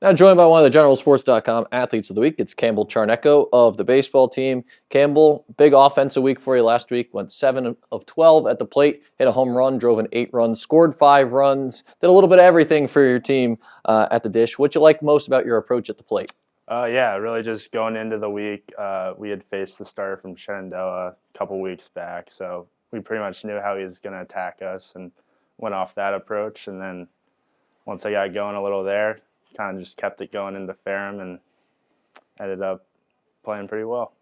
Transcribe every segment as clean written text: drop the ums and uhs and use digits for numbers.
Now joined by one of the GeneralSports.com athletes of the week, it's Campbell Charneco of the baseball team. Campbell, big offensive week for you last week. Went 7 of 12 at the plate, hit a home run, drove in 8 runs, scored 5 runs, did a little bit of everything for your team at the dish. What you like most about your approach at the plate? Yeah, really just going into the week, we had faced the starter from Shenandoah a couple weeks back, so we pretty much knew how he was going to attack us and went off that approach. And then once I got going a little there, kind of just kept it going into Ferrum and ended up playing pretty well.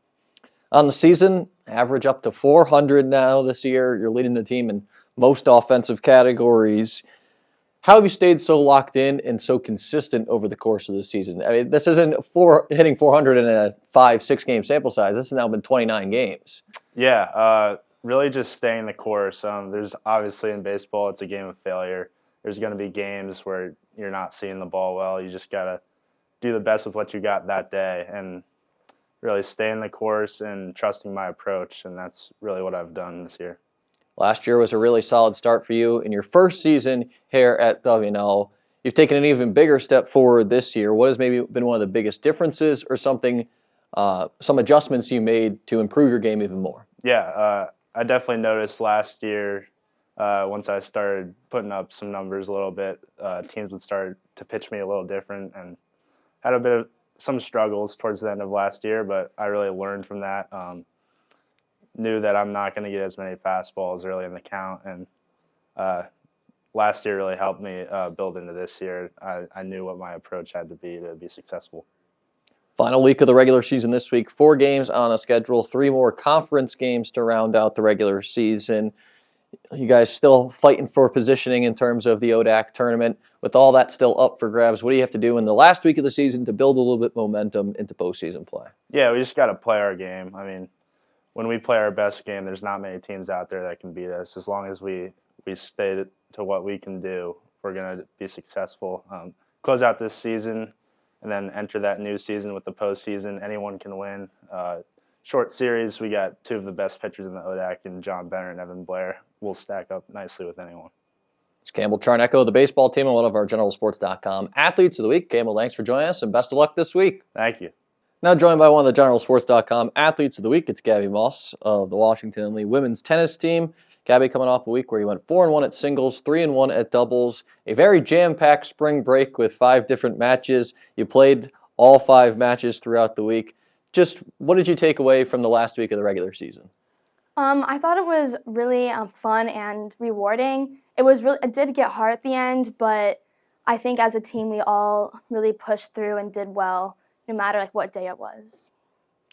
On the season, average up to 400 now this year. You're leading the team in most offensive categories. How have you stayed so locked in and so consistent over the course of the season? I mean, this isn't hitting 400 in a 5-6 game sample size. This has now been 29 games. Yeah, really just staying the course. There's obviously in baseball, it's a game of failure. There's going to be games where you're not seeing the ball well. You just got to do the best with what you got that day and really stay in the course and trusting my approach, and that's really what I've done this year. Last year was a really solid start for you. In your first season here at W&L, you've taken an even bigger step forward this year. What has maybe been one of the biggest differences or something, some adjustments you made to improve your game even more? Yeah, I definitely noticed last year once I started putting up some numbers a little bit, teams would start to pitch me a little different, and had a bit of some struggles towards the end of last year, but I really learned from that. Knew that I'm not going to get as many fastballs early in the count, and last year really helped me build into this year. I knew what my approach had to be successful. Final week of the regular season this week, 4 games on a schedule, 3 more conference games to round out the regular season. You guys still fighting for positioning in terms of the ODAC tournament. With all that still up for grabs, what do you have to do in the last week of the season to build a little bit momentum into postseason play? Yeah, we just got to play our game. I mean, when we play our best game, there's not many teams out there that can beat us. As long as we stay to what we can do, we're going to be successful. Close out this season and then enter that new season with the postseason. Anyone can win. Short series, we got 2 of the best pitchers in the ODAC, and John Benner and Evan Blair. We'll stack up nicely with anyone. It's Campbell Charneco of the baseball team and one of our GeneralSports.com athletes of the week. Campbell, thanks for joining us, and best of luck this week. Thank you. Now joined by one of the GeneralSports.com athletes of the week, it's Gabi Moss of the Washington Lee women's tennis team. Gabi coming off a week where you went 4-1 at singles, 3-1 at doubles, a very jam-packed spring break with 5 different matches. You played all 5 matches throughout the week. Just what did you take away from the last week of the regular season? I thought it was really fun and rewarding. It did get hard at the end, but I think as a team we all really pushed through and did well, no matter what day it was.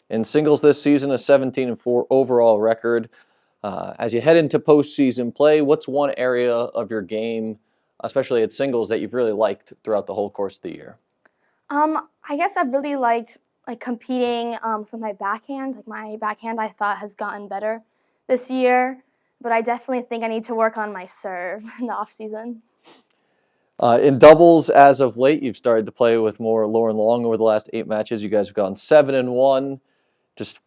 In singles this season, a 17-4 overall record. As you head into postseason play, what's one area of your game, especially at singles, that you've really liked throughout the whole course of the year? I guess I've really liked competing for my backhand. My backhand I thought has gotten better this year, but I definitely think I need to work on my serve in the off season. In doubles, as of late, you've started to play with more Lauren Long over the last 8 matches. You guys have gone 7-1. Just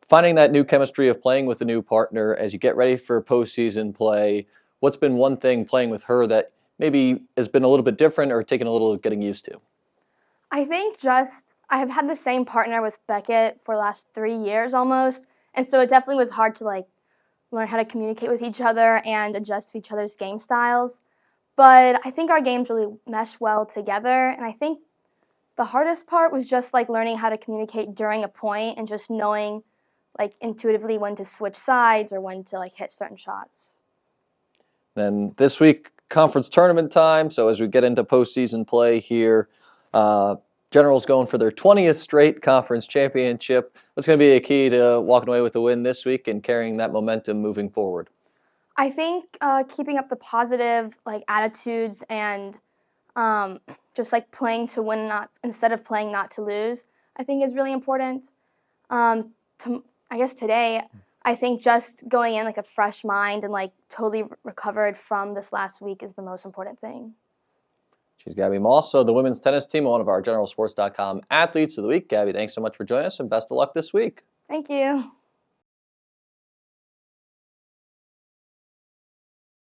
finding that new chemistry of playing with a new partner as you get ready for postseason play. What's been one thing playing with her that maybe has been a little bit different or taken a little getting used to? I think I have had the same partner with Beckett for the last 3 years almost, and so it definitely was hard to learn how to communicate with each other and adjust to each other's game styles. But I think our games really mesh well together, and I think the hardest part was just learning how to communicate during a point and just knowing intuitively when to switch sides or when to hit certain shots. Then this week, conference tournament time. So as we get into postseason play here, General's going for their 20th straight conference championship. What's going to be a key to walking away with a win this week and carrying that momentum moving forward? I think keeping up the positive attitudes and just playing to win, instead of playing not to lose, I think is really important. I guess today, I think just going in a fresh mind and totally recovered from this last week is the most important thing. She's Gabi Moss of the women's tennis team, one of our GeneralSports.com athletes of the week. Gabi, thanks so much for joining us, and best of luck this week. Thank you.